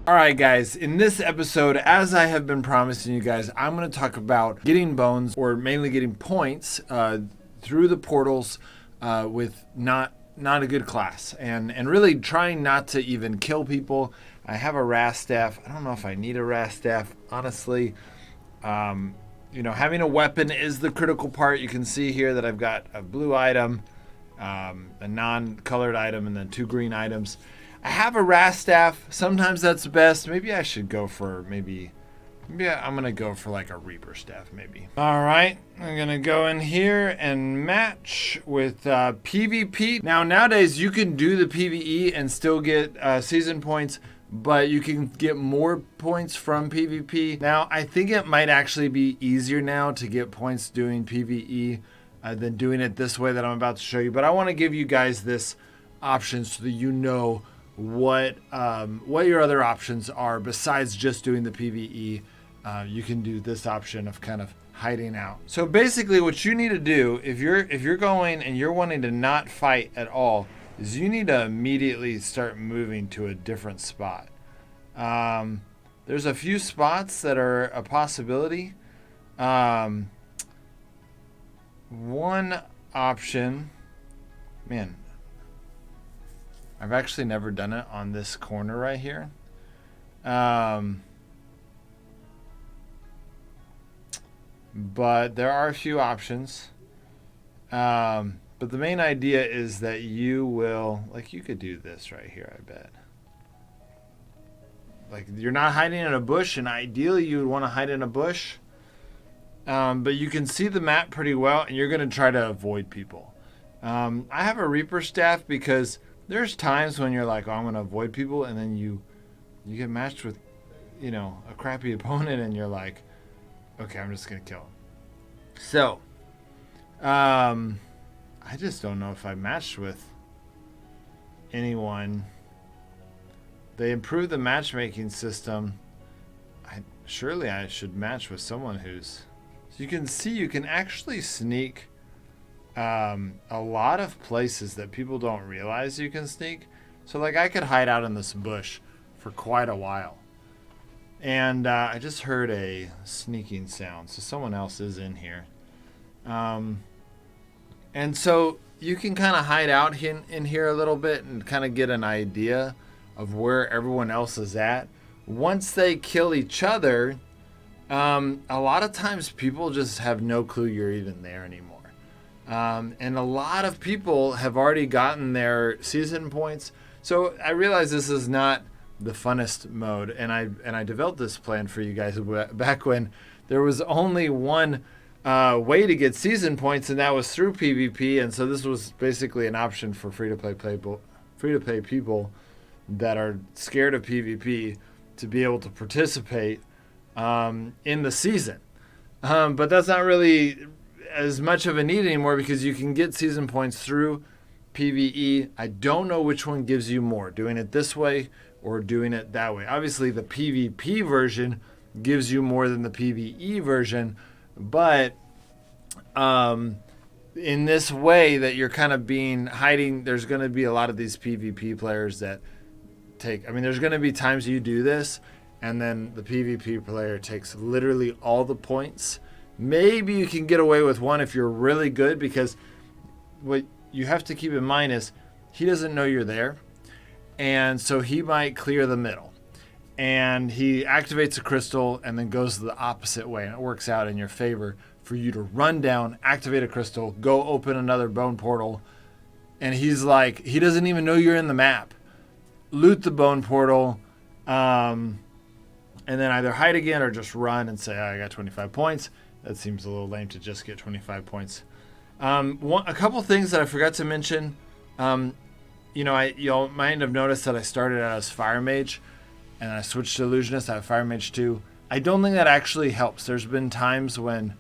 All right, guys, in this episode, as I have been promising you guys, I'm going to talk about getting bones, or mainly getting points through the portals with not a good class, and really trying not to even kill people. I have a RAS staff. I don't know if I need a RAS staff, honestly. Having a weapon is the critical part. You can see here that I've got a blue item, a non-colored item, and then 2 green items. I have a RAS staff. Sometimes that's best. Maybe I should go for maybe I'm gonna go for like a Reaper staff maybe. All right, I'm gonna go in here and match with PvP. Now nowadays you can do the PvE and still get season points, but you can get more points from PvP. Now I think it might actually be easier now to get points doing PvE than doing it this way that I'm about to show you. But I want to give you guys this option so that you know what your other options are besides just doing the PvE. You can do this option of kind of hiding out. So basically what you need to do if you're going and you're wanting to not fight at all is you need to immediately start moving to a different spot. There's a few spots that are a possibility. One option, man, I've actually never done it on this corner right here. But there are a few options. But the main idea is that you will, like, you could do this right here, I bet. Like, you're not hiding in a bush, and ideally you would want to hide in a bush. But you can see the map pretty well, and you're going to try to avoid people. I have a Reaper staff because there's times when you're like, oh, I'm going to avoid people, and then you get matched with, a crappy opponent, and you're like, okay, I'm just going to kill him. So, I just don't know if I matched with anyone. They improved the matchmaking system. Surely I should match with someone who's... So you can see you can actually sneak a lot of places that people don't realize you can sneak. So like I could hide out in this bush for quite a while. And I just heard a sneaking sound. So someone else is in here. And so you can kind of hide out in here a little bit and kind of get an idea of where everyone else is at. Once they kill each other, a lot of times people just have no clue you're even there anymore. And a lot of people have already gotten their season points. So I realize this is not the funnest mode, and I developed this plan for you guys back when there was only one way to get season points, and that was through PvP. And so this was basically an option for free-to-play people that are scared of PvP to be able to participate in the season. But that's not really as much of a need anymore because you can get season points through PvE. I don't know which one gives you more, doing it this way or doing it that way. Obviously, the PvP version gives you more than the PvE version, but in this way that you're kind of being hiding, there's going to be a lot of these PvP players that there's going to be times you do this and then the PvP player takes literally all the points. Maybe you can get away with one if you're really good, because what you have to keep in mind is he doesn't know you're there, and so he might clear the middle, and he activates a crystal and then goes the opposite way, and it works out in your favor for you to run down, activate a crystal, go open another bone portal, and he's like, he doesn't even know you're in the map. Loot the bone portal, and then either hide again or just run and say, oh, I got 25 points. That seems a little lame to just get 25 points. A couple things that I forgot to mention. You might have noticed that I started out as Fire Mage, and I switched to Illusionist. I have Fire Mage 2. I don't think that actually helps. There's been times when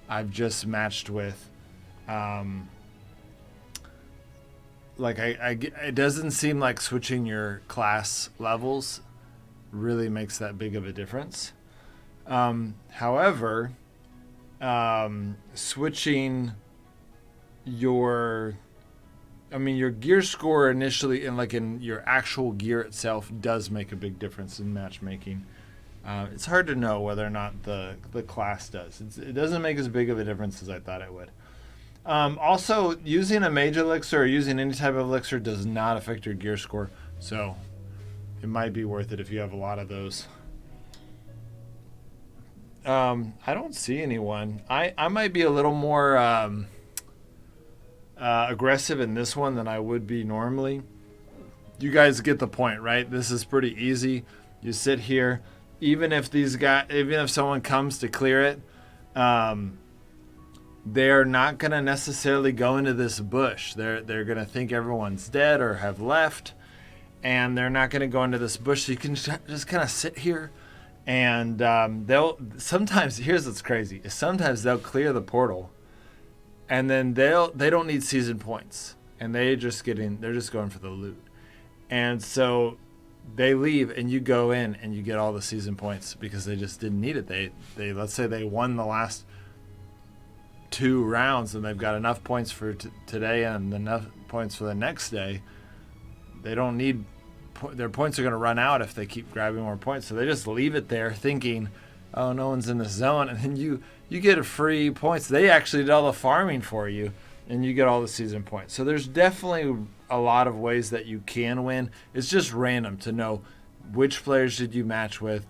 I've just matched with, it doesn't seem like switching your class levels really makes that big of a difference. However, switching your I mean, your gear score initially, and like in your actual gear itself, does make a big difference in matchmaking. It's hard to know whether or not the class does. It doesn't make as big of a difference as I thought it would. Also, using a mage elixir or using any type of elixir does not affect your gear score, so it might be worth it if you have a lot of those. I don't see anyone. I might be a little more aggressive in this one than I would be normally. You guys get the point, right? This is pretty easy. You sit here, even if someone comes to clear it, they're not gonna necessarily go into this bush. They're gonna think everyone's dead or have left, and they're not gonna go into this bush. So you can just kind of sit here, and they'll sometimes. Here's what's crazy: is sometimes they'll clear the portal, and then they don't need season points, and they're just going for the loot, and so they leave, and you go in and you get all the season points because they just didn't need it. They let's say they won the last 2 rounds and they've got enough points for today and enough points for the next day. They don't need their points are going to run out if they keep grabbing more points, so they just leave it there thinking, oh, no one's in the zone, and then you get a free points. They actually did all the farming for you, and you get all the season points. So there's definitely a lot of ways that you can win. It's just random to know which players did you match with,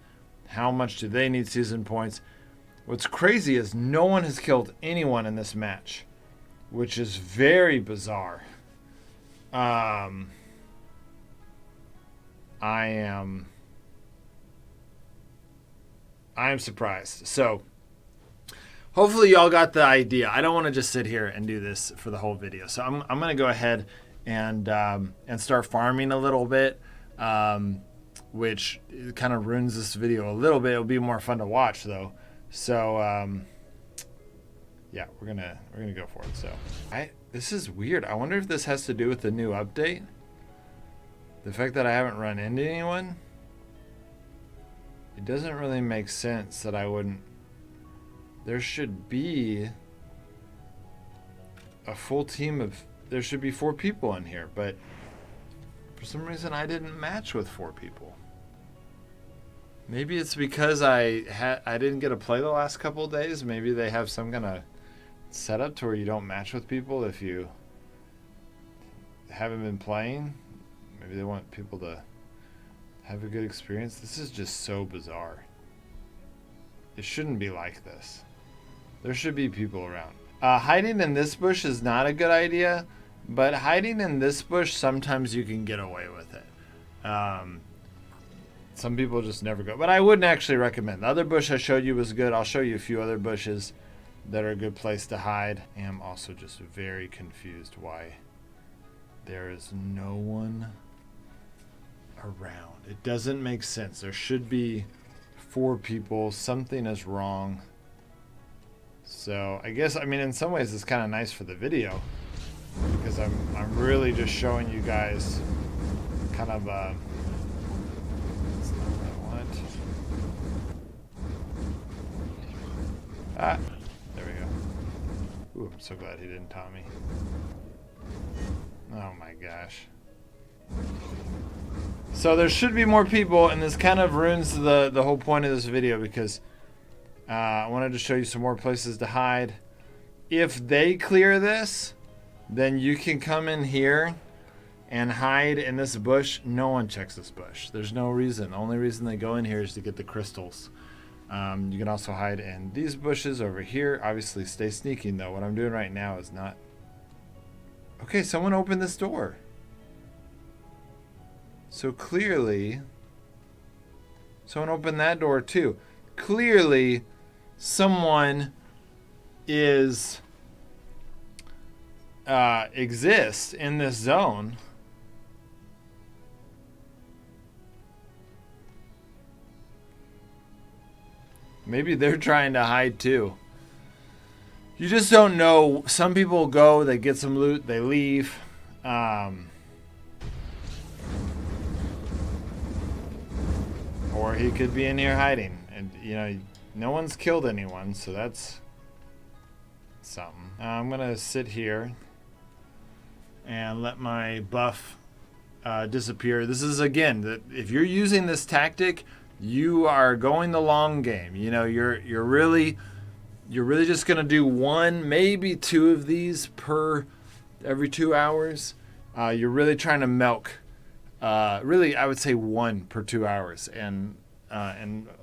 how much do they need season points. What's crazy is no one has killed anyone in this match, which is very bizarre. I am surprised. So hopefully y'all got the idea. I don't want to just sit here and do this for the whole video. So I'm going to go ahead and start farming a little bit, which kind of ruins this video a little bit. It'll be more fun to watch though. So yeah, we're gonna go for it. So this is weird. I wonder if this has to do with the new update. The fact that I haven't run into anyone. It doesn't really make sense that I wouldn't. There should be a full team of. There should be 4 people in here, but for some reason I didn't match with 4 people. Maybe it's because I didn't get to play the last couple of days. Maybe they have some kind of setup to where you don't match with people if you haven't been playing. Maybe they want people to have a good experience. This is just so bizarre. It shouldn't be like this. There should be people around. Hiding in this bush is not a good idea, but hiding in this bush, sometimes you can get away with it. Some people just never go. But I wouldn't actually recommend. The other bush I showed you was good. I'll show you a few other bushes that are a good place to hide. I am also just very confused why there is no one around. It doesn't make sense. There should be 4 people. Something is wrong. So I guess, I mean, in some ways it's kind of nice for the video because I'm really just showing you guys kind of there we go. Ooh, I'm so glad he didn't taunt me. Oh my gosh. So there should be more people, and this kind of ruins the whole point of this video because I wanted to show you some more places to hide. If they clear this, then you can come in here and hide in this bush. No one checks this bush. There's no reason. The only reason they go in here is to get the crystals. You can also hide in these bushes over here. Obviously, stay sneaking, though. What I'm doing right now is not... Okay, someone opened this door. So clearly... Someone opened that door, too. Clearly, someone is... exists in this zone. Maybe they're trying to hide too. You just don't know. Some people go, they get some loot, they leave. Or he could be in here hiding. And, you know, no one's killed anyone, so that's something. I'm going to sit here and let my buff disappear. This is, again, if you're using this tactic, you are going the long game. You know, you're really just gonna do one, maybe two of these per every 2 hours. You're really trying to milk. Really, I would say one per 2 hours, and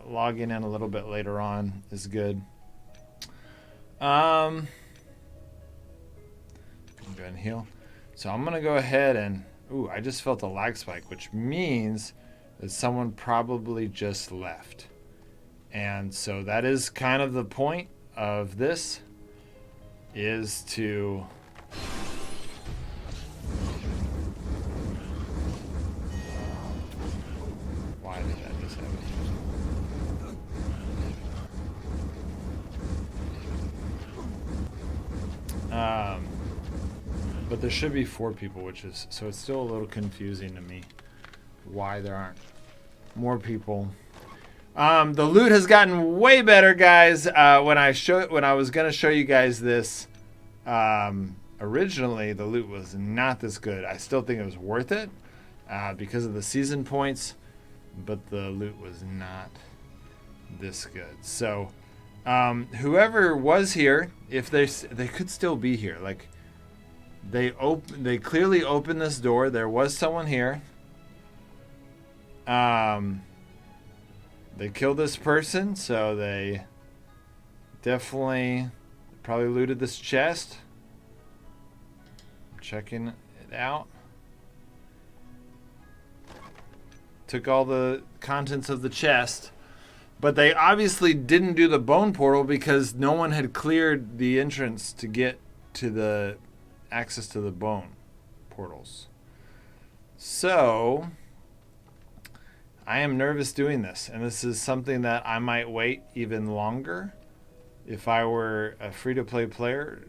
logging in a little bit later on is good. Go ahead and heal. So I'm gonna go ahead and I just felt a lag spike, which means that someone probably just left. And so that is kind of the point of this, is to why did that just happen? But there should be 4 people, which is, so it's still a little confusing to me why there aren't more people. The loot has gotten way better, guys. When I was gonna show you guys this, originally the loot was not this good. I still think it was worth it because of the season points, but the loot was not this good. So whoever was here, if they could still be here, like they clearly opened this door. There was someone here. They killed this person, so they definitely probably looted this chest. Checking it out. Took all the contents of the chest. But they obviously didn't do the bone portal because no one had cleared the entrance to get to the access to the bone portals. So I am nervous doing this, and this is something that I might wait even longer if I were a free-to-play player.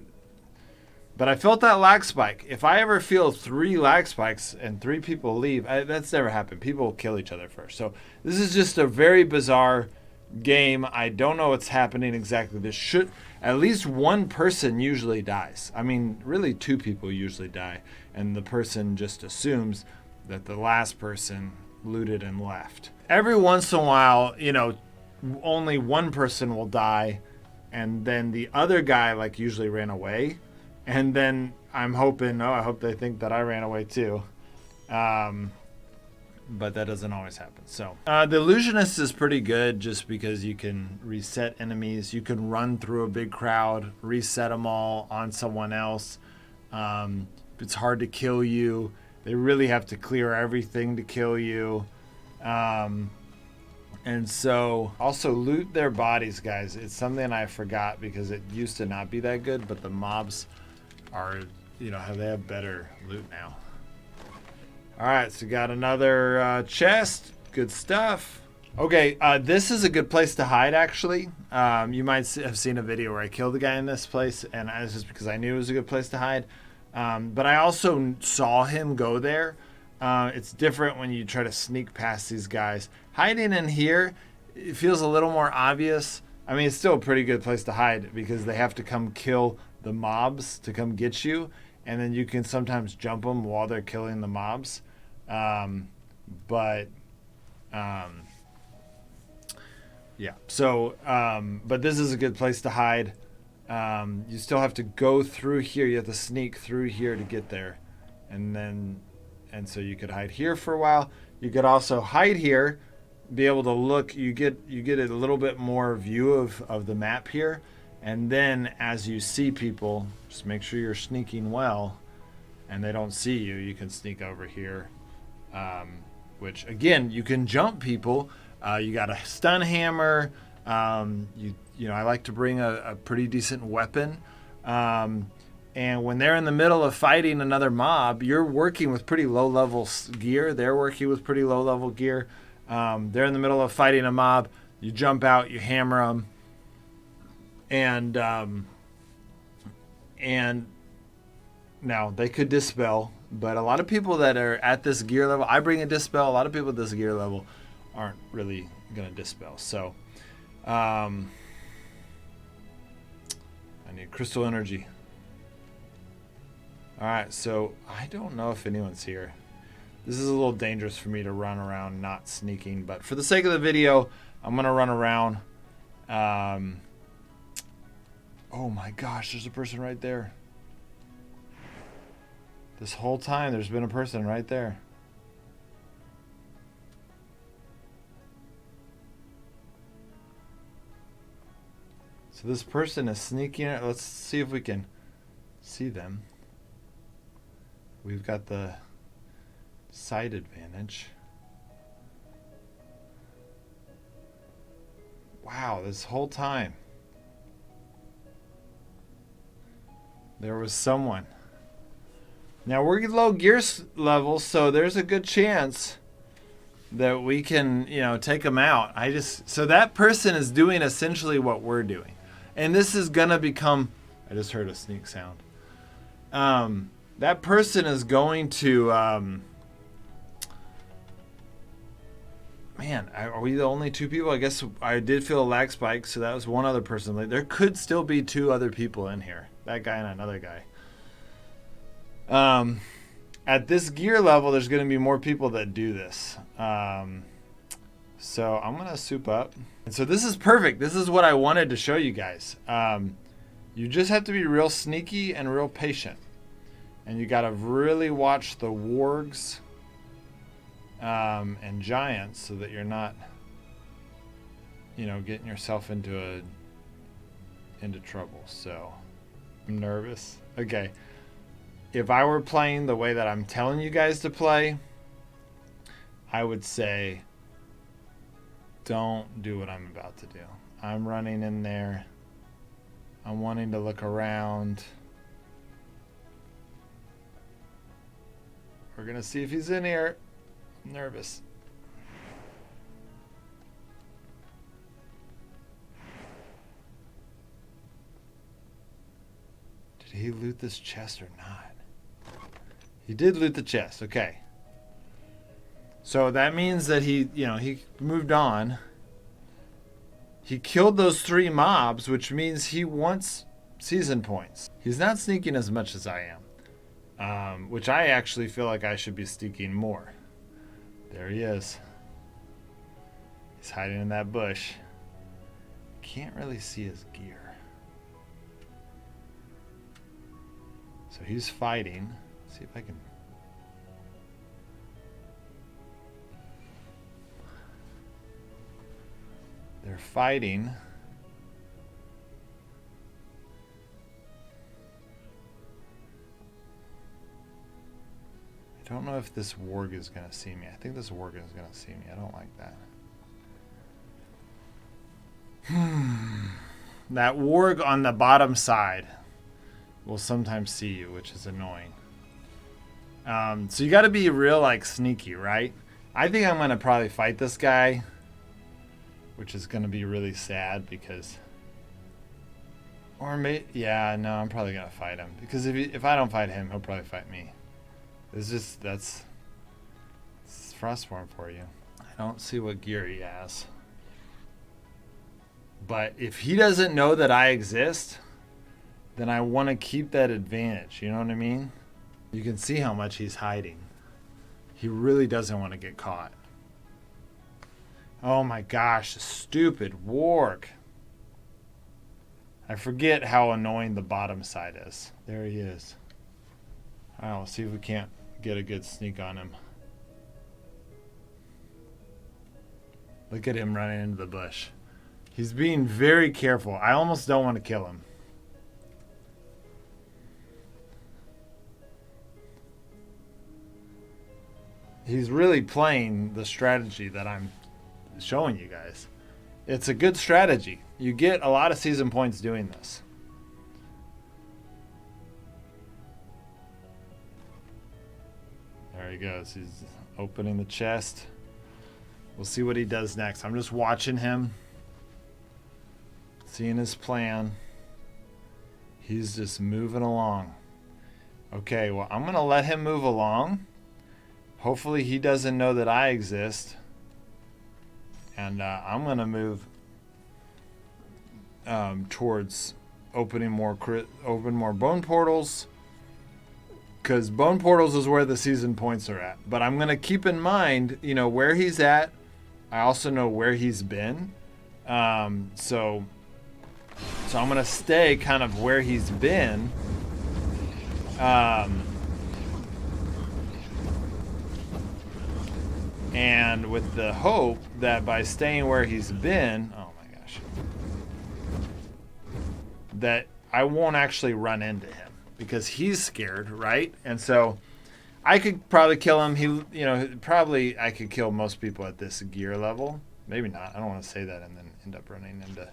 But I felt that lag spike. If I ever feel 3 lag spikes and 3 people leave, that's never happened. People kill each other first. So this is just a very bizarre game. I don't know what's happening exactly. This should, at least one person usually dies. I mean, really 2 people usually die, and the person just assumes that the last person looted and left. Every once in a while, you know, only one person will die, and then the other guy like usually ran away, and then I'm hoping, I hope they think that I ran away too. But that doesn't always happen. So the illusionist is pretty good just because you can reset enemies. You can run through a big crowd, reset them all on someone else. It's hard to kill you. They really have to clear everything to kill you. And so also loot their bodies, guys. It's something I forgot because it used to not be that good, but the mobs are, you know, they have better loot now. All right, so got another chest. Good stuff. Okay, this is a good place to hide, actually. You might have seen a video where I killed a guy in this place, and it's just because I knew it was a good place to hide. But I also saw him go there. It's different when you try to sneak past these guys. Hiding in here, it feels a little more obvious. I mean, it's still a pretty good place to hide because they have to come kill the mobs to come get you. And then you can sometimes jump them while they're killing the mobs. Yeah. So, but this is a good place to hide. You still have to go through here. You have to sneak through here to get there. And so you could hide here for a while. You could also hide here, be able to look. You get a little bit more view of the map here. And then as you see people, just make sure you're sneaking well and they don't see you. You can sneak over here, which again, you can jump people. You got a stun hammer. You know, I like to bring a pretty decent weapon. And when they're in the middle of fighting another mob, you're working with pretty low level gear. They're working with pretty low level gear. They're in the middle of fighting a mob. You jump out, you hammer them. And now they could dispel, but a lot of people that are at this gear level, I bring a dispel. A lot of people at this gear level aren't really going to dispel. So I need crystal energy. Alright, so I don't know if anyone's here. This is a little dangerous for me to run around not sneaking, but for the sake of the video, I'm going to run around. Oh my gosh, there's a person right there. This whole time there's been a person right there. So this person is sneaking. Let's see if we can see them. We've got the sight advantage. Wow, this whole time there was someone. Now we're low gear levels, so there's a good chance that we can, take them out. So that person is doing essentially what we're doing. And this is gonna become, I just heard a sneak sound. That person is going to, man, are we the only two people? I guess I did feel a lag spike, so that was one other person. There could still be two other people in here. That guy and another guy. At this gear level, there's going to be more people that do this. So I'm going to soup up. And so this is perfect. This is what I wanted to show you guys. You just have to be real sneaky and real patient. And you got to really watch the wargs and giants so that you're not, getting yourself into trouble. So I'm nervous. Okay. If I were playing the way that I'm telling you guys to play, I would say, don't do what I'm about to do. I'm running in there. I'm wanting to look around. We're going to see if he's in here. I'm nervous. Did he loot this chest or not? He did loot the chest. Okay. So that means that he moved on. He killed those 3 mobs, which means he wants season points. He's not sneaking as much as I am, which I actually feel like I should be sneaking more. There he is. He's hiding in that bush. Can't really see his gear. So he's fighting. Let's see if I can. They're fighting. I don't know if this warg is going to see me. I think this warg is going to see me. I don't like that. That warg on the bottom side will sometimes see you, which is annoying. So you got to be real sneaky, right? I think I'm going to probably fight this guy, which is going to be really sad because, yeah, no, I'm probably going to fight him because if I don't fight him, he'll probably fight me. That's Frostborn for you. I don't see what gear he has. But if he doesn't know that I exist, then I want to keep that advantage. You know what I mean? You can see how much he's hiding. He really doesn't want to get caught. Oh my gosh, stupid warg. I forget how annoying the bottom side is. There he is. All right, we'll see if we can't get a good sneak on him. Look at him running into the bush. He's being very careful. I almost don't want to kill him. He's really playing the strategy that I'm showing you guys. It's a good strategy. You get a lot of season points doing this. There he goes. He's opening the chest. We'll see what he does next. I'm just watching him, seeing his plan. He's just moving along. Okay, well, I'm going to let him move along. Hopefully he doesn't know that I exist. And I'm going to move towards open more bone portals because Bone Portals is where the season points are at. But I'm going to keep in mind, you know, where he's at. I also know where he's been. So I'm going to stay kind of where he's been. And with the hope that by staying where he's been, oh my gosh, that I won't actually run into him because he's scared, right? And so I could probably kill him. He, you know, probably I could kill most people at this gear level. Maybe not. I don't want to say that and then end up running into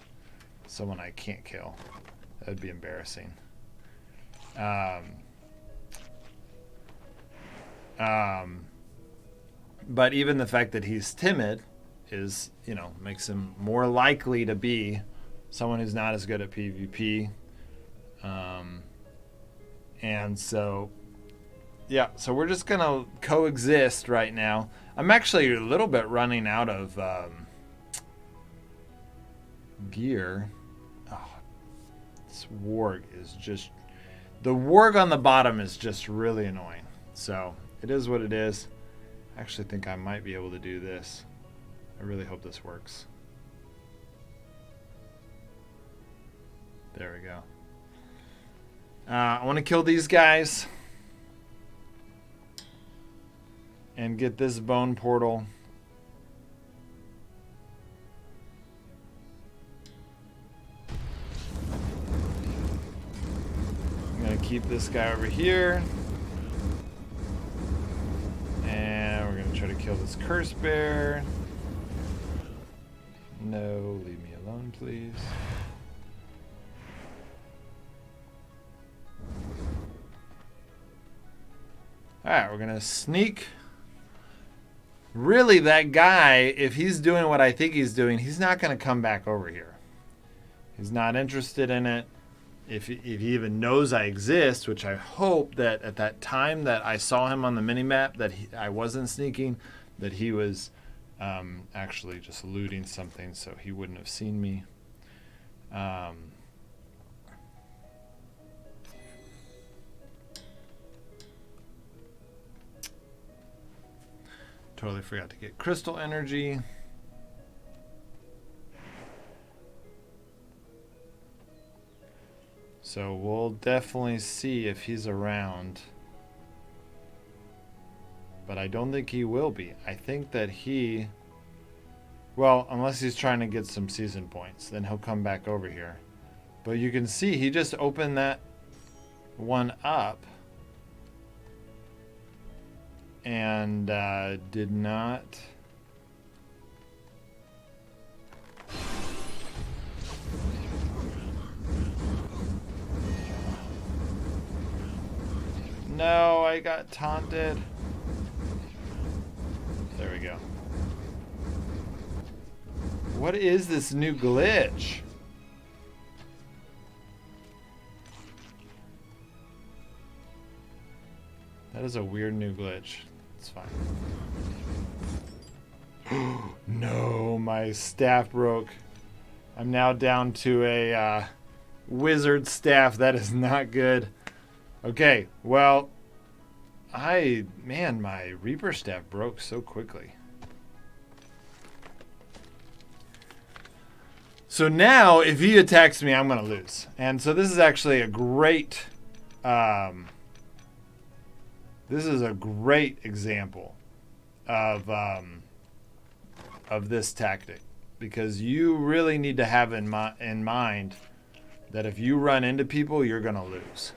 someone I can't kill. That would be embarrassing. But even the fact that he's timid is, you know, makes him more likely to be someone who's not as good at PvP. And so, yeah, so we're just going to coexist right now. I'm actually a little bit running out of gear. Oh, this warg is just... The warg on the bottom is just really annoying. So, it is what it is. I actually think I might be able to do this. I really hope this works. There we go. I want to kill these guys and get this bone portal. I'm going to keep this guy over here. And we're going to try to kill this curse bear. No, leave me alone, please. Alright, we're going to sneak. Really, that guy, if he's doing what I think he's doing, he's not going to come back over here. He's not interested in it. If he even knows I exist, which I hope that at that time that I saw him on the minimap, that I wasn't sneaking, that he was actually just looting something so he wouldn't have seen me. Totally forgot to get crystal energy. So we'll definitely see if he's around. But I don't think he will be. I think that he... Well, unless he's trying to get some season points, then he'll come back over here. But you can see he just opened that one up. And did not... No, I got taunted. There we go. What is this new glitch? That is a weird new glitch. It's fine. No, my staff broke. I'm now down to a wizard staff. That is not good. Okay, well, man, my Reaper staff broke so quickly. So now, if he attacks me, I'm going to lose. And so this is actually a great, this is a great example of this tactic. Because you really need to have in mind that if you run into people, you're going to lose.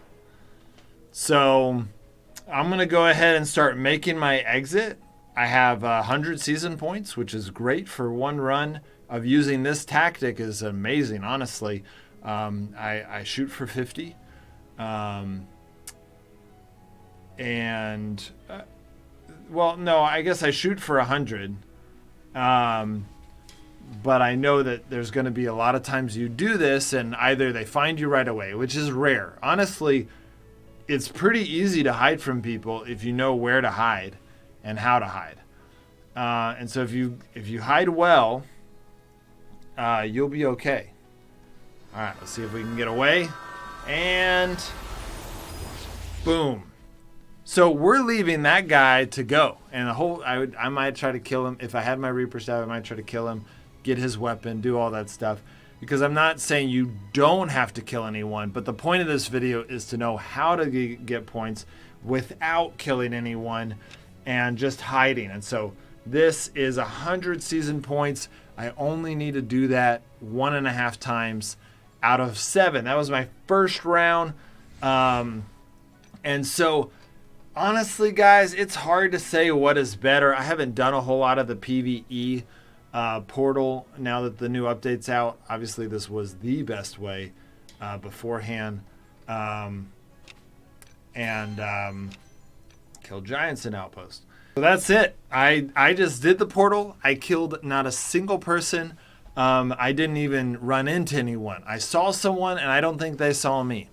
So I'm going to go ahead and start making my exit. I have 100 season points, which is great for one run of using this tactic. Is amazing, honestly. I shoot for 50. Well, no, I guess I shoot for 100. But I know that there's going to be a lot of times you do this and either they find you right away, which is rare. Honestly, it's pretty easy to hide from people if you know where to hide and how to hide. And so if you hide well, you'll be okay. All right, let's see if we can get away. And boom. So we're leaving that guy to go, and I might try to kill him if I had my Reaper staff. I might try to kill him, get his weapon, do all that stuff, because I'm not saying you don't have to kill anyone. But the point of this video is to know how to get points without killing anyone and just hiding. And so this is 100 season points. I only need to do that 1.5 times out of 7. That was my first round. And so honestly, guys, it's hard to say what is better. I haven't done a whole lot of the PvE portal now that the new update's out. Obviously, this was the best way beforehand. Kill giants in Outpost. So that's it. I just did the portal. I killed not a single person. I didn't even run into anyone. I saw someone, and I don't think they saw me.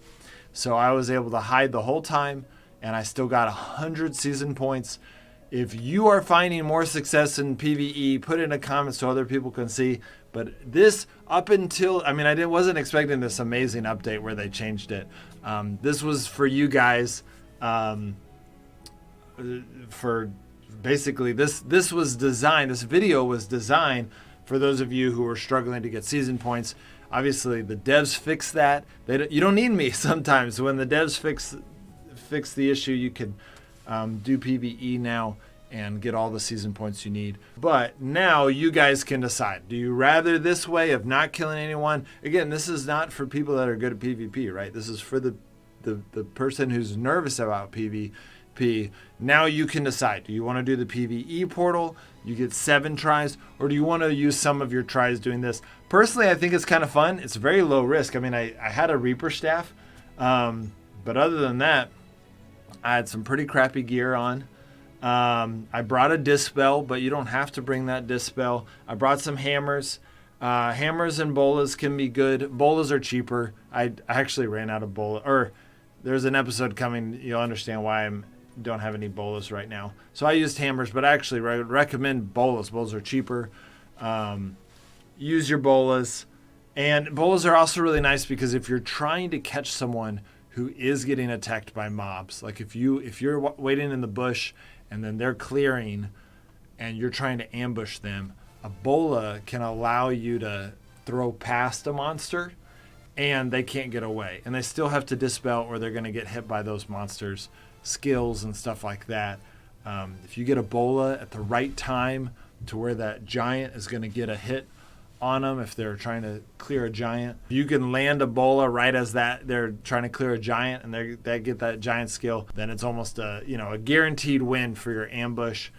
So I was able to hide the whole time, and I still got 100 season points. If you are finding more success in PvE, put it in the comments so other people can see. But this, up until, I mean, I wasn't expecting this amazing update where they changed it. This was for you guys. For basically, this was designed, this video was designed for those of you who are struggling to get season points. Obviously, the devs fix that. You don't need me sometimes. When the devs fix the issue, you can do PvE now and get all the season points you need. But now you guys can decide. Do you rather this way of not killing anyone? Again, this is not for people that are good at PvP, right? This is for the person who's nervous about PvP. Now you can decide. Do you want to do the PvE portal? You get 7 tries, or do you want to use some of your tries doing this? Personally, I think it's kind of fun. It's very low risk. I mean, I had a Reaper staff, but other than that, I had some pretty crappy gear on. I brought a dispel, but you don't have to bring that dispel. I brought some hammers. Hammers and bolas can be good. Bolas are cheaper. I actually ran out of bolas. Or there's an episode coming. You'll understand why I don't have any bolas right now. So I used hammers, but I actually recommend bolas. Bolas are cheaper. Use your bolas. And bolas are also really nice because if you're trying to catch someone who is getting attacked by mobs, like if you're waiting in the bush and then they're clearing and you're trying to ambush them, a bola can allow you to throw past a monster and they can't get away. And they still have to dispel or they're going to get hit by those monsters' skills and stuff like that. If you get a bola at the right time to where that giant is going to get a hit on them, if they're trying to clear a giant, you can land a bola right as that they're trying to clear a giant and they get that giant skill, then it's almost a guaranteed win for your ambush.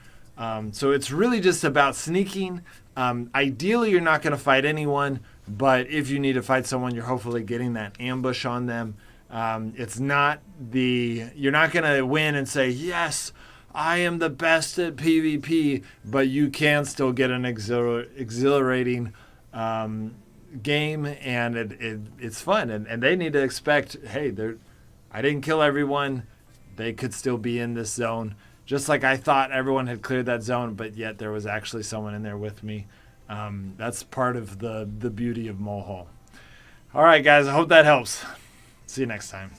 So it's really just about sneaking. Ideally, you're not going to fight anyone, but if you need to fight someone, you're hopefully getting that ambush on them. You're not going to win and say, yes, I am the best at PvP, but you can still get an exhilarating game, and it's fun. And they need to expect, hey, I didn't kill everyone. They could still be in this zone. Just like I thought everyone had cleared that zone, but yet there was actually someone in there with me. That's part of the beauty of Molehole. All right, guys, I hope that helps. See you next time.